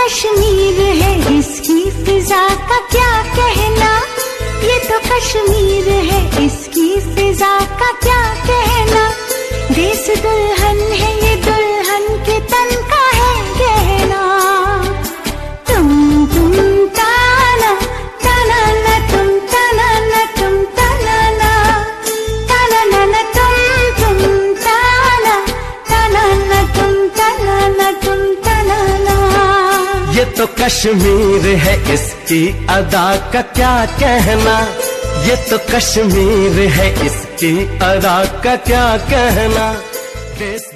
कश्मीर है, इसकी फिजा का क्या कहना। ये तो कश्मीर है, इसकी फिजा का क्या कहना। देश दुल्हन है, ये दुल्हन के तन का है गहना। तुम ताना ताना ना, तुम ताना ना, तुम ताना ना, ताना ना ना, तुम ताना ताना ना, तुम ताना ना, तुम ताना ना। ये तो कश्मीर है, इसकी अदा का क्या कहना। ये तो कश्मीर है, इसकी अदा का क्या कहना। देश